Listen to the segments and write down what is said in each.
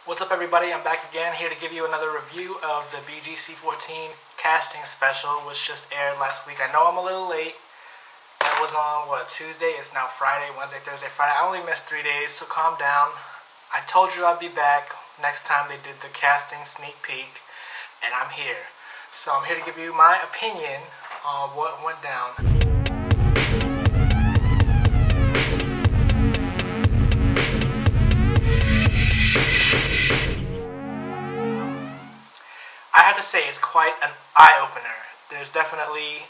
What's up, everybody? I'm back again here to give you another review of the BGC14 casting special, which just aired last week. I know I'm a little late. That was on, Tuesday? It's now Friday, Wednesday, Thursday, Friday. I only missed 3 days, so calm down. I told you I'd be back next time they did the casting sneak peek, and I'm here. So I'm here to give you my opinion on what went down. I have to say it's quite an eye-opener. There's definitely,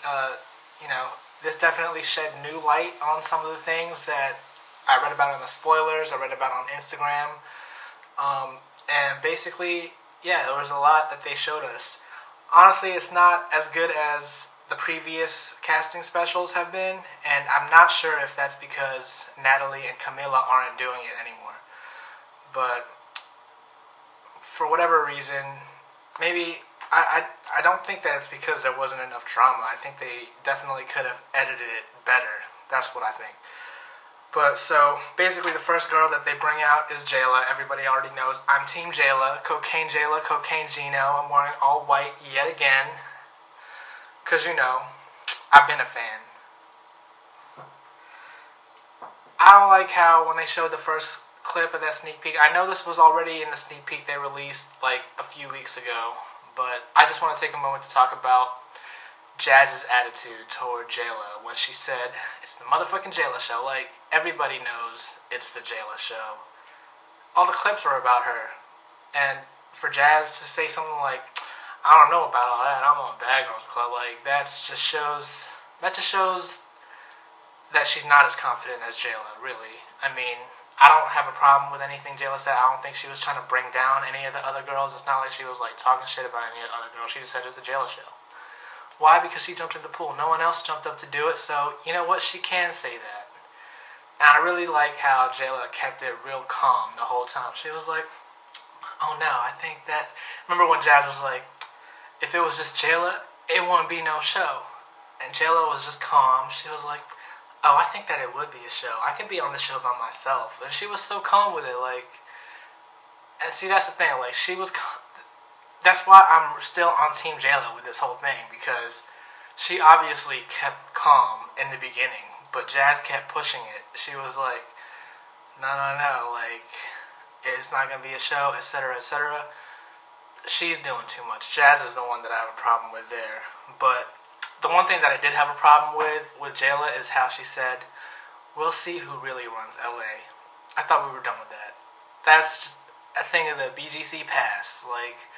this definitely shed new light on some of the things that I read about in the spoilers, I read about on Instagram, and basically, yeah, there was a lot that they showed us. Honestly, it's not as good as the previous casting specials have been, and I'm not sure if that's because Natalie and Camila aren't doing it anymore. But for whatever reason, maybe I don't think that it's because there wasn't enough drama. I think they definitely could have edited it better. That's what I think. But so basically, the first girl that they bring out is Jayla. Everybody already knows I'm Team Jayla, Cocaine Gino. I'm wearing all white yet again, cause I've been a fan. I don't like how when they showed the first clip of that sneak peek. I know this was already in the sneak peek they released like a few weeks ago, but I just want to take a moment to talk about Jazz's attitude toward Jayla when she said, "It's the motherfucking Jayla show." Like, everybody knows it's the Jayla show. All the clips were about her. And for Jazz to say something like, "I don't know about all that, I'm on Bad Girls Club," like, that just shows that she's not as confident as Jayla, really. I mean, I don't have a problem with anything Jayla said. I don't think she was trying to bring down any of the other girls. It's not like she was like talking shit about any of the other girls. She just said it's the Jayla show. Why? Because she jumped in the pool. No one else jumped up to do it, so you know what? She can say that. And I really like how Jayla kept it real calm the whole time. She was like, "Oh no, I think that..." Remember when Jazz was like, "If it was just Jayla, it wouldn't be no show." And Jayla was just calm. She was like, "Oh, I think that it would be a show. I could be on the show by myself." And she was so calm with it, like... And see, that's the thing, like, that's why I'm still on Team Jayla with this whole thing, because she obviously kept calm in the beginning, but Jazz kept pushing it. She was like, no, like, it's not going to be a show, etc., etc. She's doing too much. Jazz is the one that I have a problem with there. But the one thing that I did have a problem with Jayla is how she said, "We'll see who really runs LA." I thought we were done with that. That's just a thing of the BGC past. Like,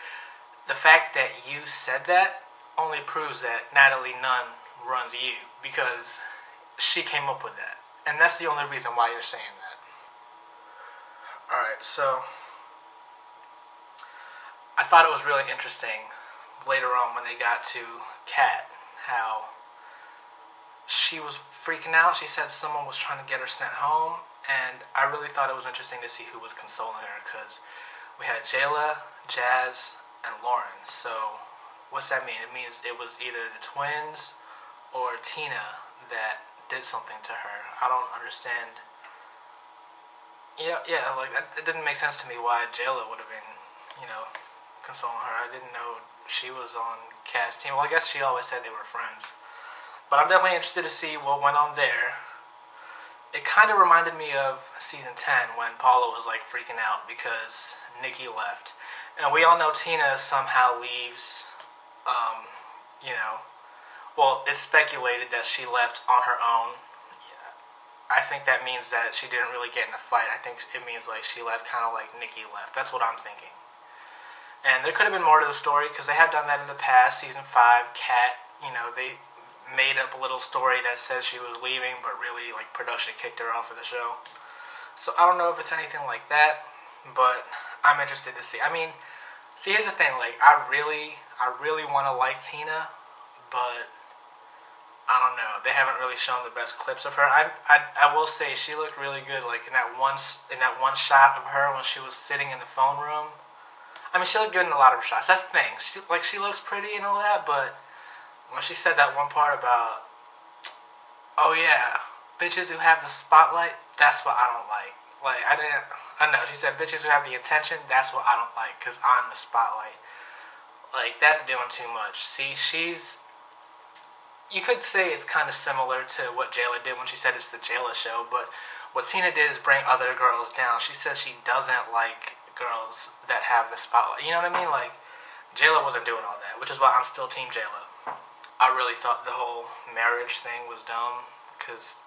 the fact that you said that only proves that Natalie Nunn runs you, because she came up with that. And that's the only reason why you're saying that. Alright, so I thought it was really interesting later on when they got to Kat, how she was freaking out. She said someone was trying to get her sent home, and I really thought it was interesting to see who was consoling her, because we had Jayla, Jazz, and Lauren. So what's that mean? It means it was either the twins or Tina that did something to her. I don't understand. Yeah, like, it didn't make sense to me why Jayla would have been, consoling her. I didn't know she was on Kat's team. Well, I guess she always said they were friends. But I'm definitely interested to see what went on there. It kind of reminded me of season 10 when Paula was like freaking out because Nikki left. And we all know Tina somehow leaves, well, it's speculated that she left on her own. I think that means that she didn't really get in a fight. I think it means like she left kind of like Nikki left. That's what I'm thinking. And there could have been more to the story, because they have done that in the past. Season 5, Kat, they made up a little story that says she was leaving, but really, like, production kicked her off of the show. So I don't know if it's anything like that, but I'm interested to see. I mean, see, here's the thing. Like, I really want to like Tina, but I don't know. They haven't really shown the best clips of her. I will say she looked really good, like in that one shot of her when she was sitting in the phone room. I mean, she looked good in a lot of her shots. That's the thing. She looks pretty and all that, but when she said that one part about, "Oh yeah, bitches who have the spotlight," that's what I don't like. Like, I don't know. She said bitches who have the attention, that's what I don't like, because I'm the spotlight. Like, that's doing too much. See, you could say it's kind of similar to what Jayla did when she said it's the Jayla show, but what Tina did is bring other girls down. She says she doesn't like girls that have the spotlight. You know what I mean? Like, Jayla wasn't doing all that, which is why I'm still Team Jayla. I really thought the whole marriage thing was dumb, because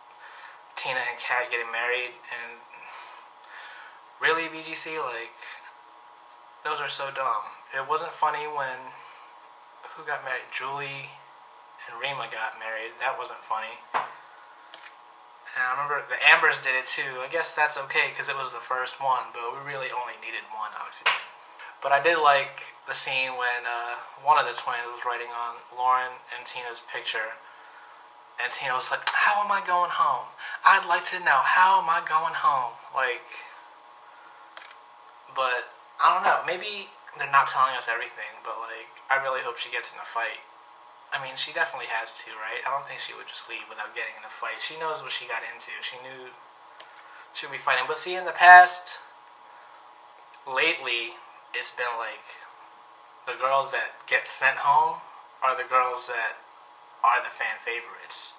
Tina and Kat getting married, and really, BGC, like, those are so dumb. It wasn't funny when, who got married? Julie and Rima got married. That wasn't funny. And I remember the Ambers did it too. I guess that's okay because it was the first one, but we really only needed one oxygen. But I did like the scene when one of the twins was writing on Lauren and Tina's picture, and Tina was like, "How am I going home? I'd like to know, how am I going home?" Like, but I don't know. Maybe they're not telling us everything, but like, I really hope she gets in a fight. I mean, she definitely has to, right? I don't think she would just leave without getting in a fight. She knows what she got into. She knew she would be fighting. But see, in the past, lately, it's been like the girls that get sent home are the girls that are the fan favorites.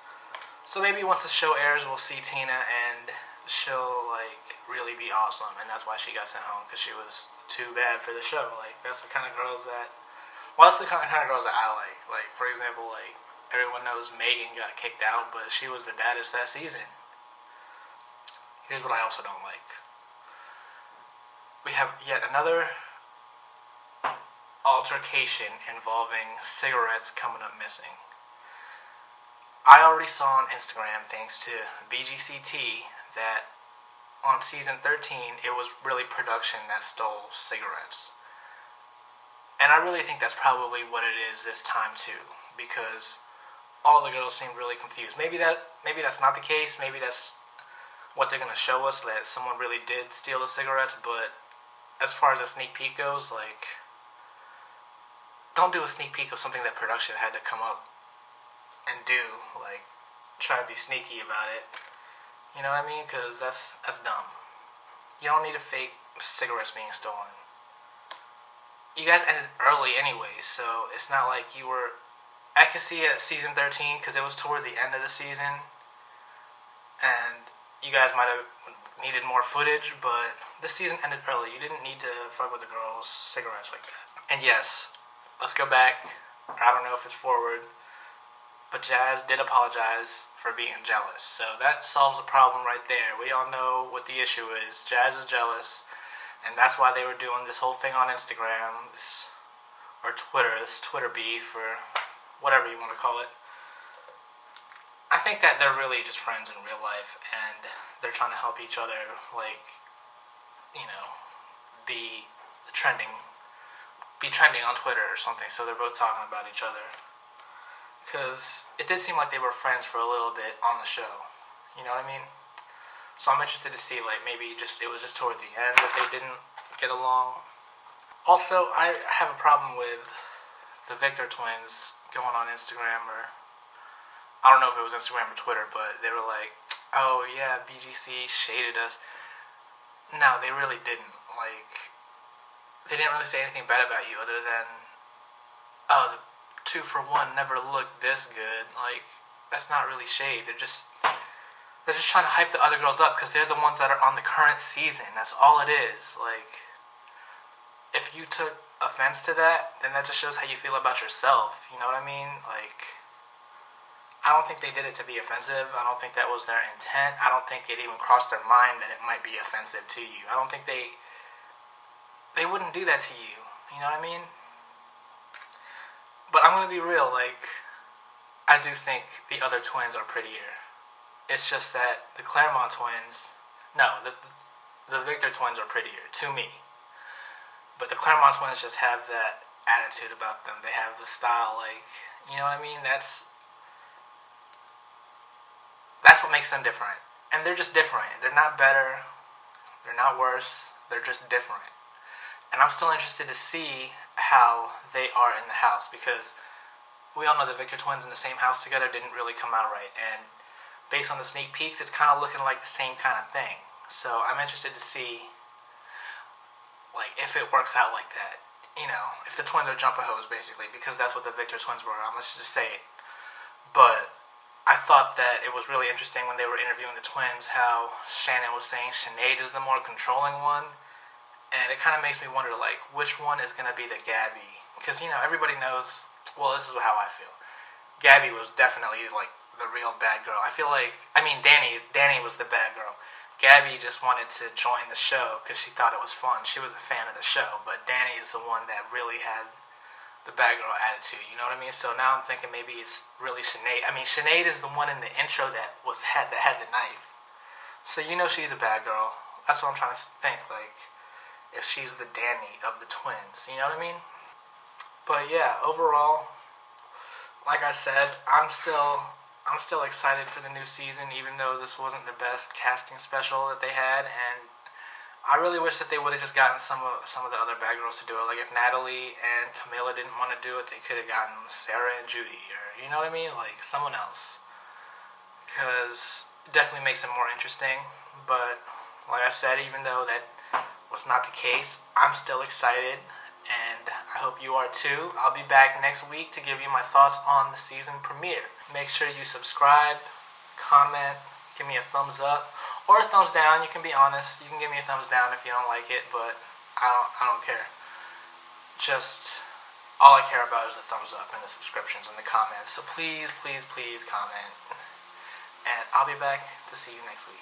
So maybe once the show airs, we'll see Tina and she'll like really be awesome, and that's why she got sent home, because she was too bad for the show. Like, that's the kind of girls that, well, that's the kind of girls that I like. Like, for example, like, everyone knows Megan got kicked out, but she was the baddest that season. Here's what I also don't like. We have yet another altercation involving cigarettes coming up missing. I already saw on Instagram, thanks to BGCT, that on season 13, it was really production that stole cigarettes. And I really think that's probably what it is this time too, because all the girls seem really confused. Maybe that's not the case. Maybe that's what they're gonna show us, that someone really did steal the cigarettes. But as far as a sneak peek goes, like, don't do a sneak peek of something that production had to come up and do. Like, try to be sneaky about it. You know what I mean? Because that's dumb. You don't need a fake cigarettes being stolen. You guys ended early anyway, so it's not like you were... I could see it at season 13 because it was toward the end of the season, and you guys might have needed more footage, but the season ended early. You didn't need to fuck with the girls' cigarettes like that. And yes, let's go back. I don't know if it's forward, but Jazz did apologize for being jealous, so that solves the problem right there. We all know what the issue is. Jazz is jealous. And that's why they were doing this whole thing on Instagram, this Twitter beef, or whatever you want to call it. I think that they're really just friends in real life, and they're trying to help each other, like, you know, be trending on Twitter or something, so they're both talking about each other. Because it did seem like they were friends for a little bit on the show, you know what I mean? So I'm interested to see, like, maybe it was just toward the end that they didn't get along. Also, I have a problem with the Victor twins going on Instagram, or I don't know if it was Instagram or Twitter, but they were like, "Oh yeah, BGC shaded us." No, they really didn't. Like, they didn't really say anything bad about you other than, "Oh, the 2 for 1 never looked this good." Like, that's not really shade. They're just trying to hype the other girls up because they're the ones that are on the current season. That's all it is. Like, if you took offense to that, then that just shows how you feel about yourself. You know what I mean? Like, I don't think they did it to be offensive. I don't think that was their intent. I don't think it even crossed their mind that it might be offensive to you. I don't think they wouldn't do that to you. You know what I mean? But I'm going to be real. Like, I do think the other twins are prettier. It's just that the Claremont twins, no, the Victor twins are prettier, to me. But the Claremont twins just have that attitude about them. They have the style, like, you know what I mean? That's what makes them different. And they're just different. They're not better. They're not worse. They're just different. And I'm still interested to see how they are in the house, because we all know the Victor twins in the same house together didn't really come out right. And based on the sneak peeks, it's kind of looking like the same kind of thing. So I'm interested to see, like, if it works out like that. You know, if the twins are jumper-hose, basically, because that's what the Victor twins were. Let's just say it. But I thought that it was really interesting when they were interviewing the twins how Shannon was saying Sinead is the more controlling one. And it kind of makes me wonder, like, which one is going to be the Gabby? Because, you know, everybody knows, well, this is how I feel. Gabby was definitely, like, the real bad girl. I feel like, I mean, Danny was the bad girl. Gabby just wanted to join the show because she thought it was fun. She was a fan of the show. But Danny is the one that really had the bad girl attitude, you know what I mean? So now I'm thinking maybe it's really Sinead. I mean, Sinead is the one in the intro that had the knife. So you know she's a bad girl. That's what I'm trying to think, like, if she's the Danny of the twins, you know what I mean? But yeah, overall, like I said, I'm still excited for the new season, even though this wasn't the best casting special that they had, and I really wish that they would have just gotten some of the other bad girls to do it. Like if Natalie and Camila didn't want to do it, they could have gotten Sarah and Judy, or you know what I mean, like someone else, because it definitely makes it more interesting. But like I said, even though that was not the case, I'm still excited, and I hope you are too. I'll be back next week to give you my thoughts on the season premiere. Make sure you subscribe, comment, give me a thumbs up or a thumbs down. You can be honest. You can give me a thumbs down if you don't like it, but I don't care. Just all I care about is the thumbs up and the subscriptions and the comments. So please, please, please comment. And I'll be back to see you next week.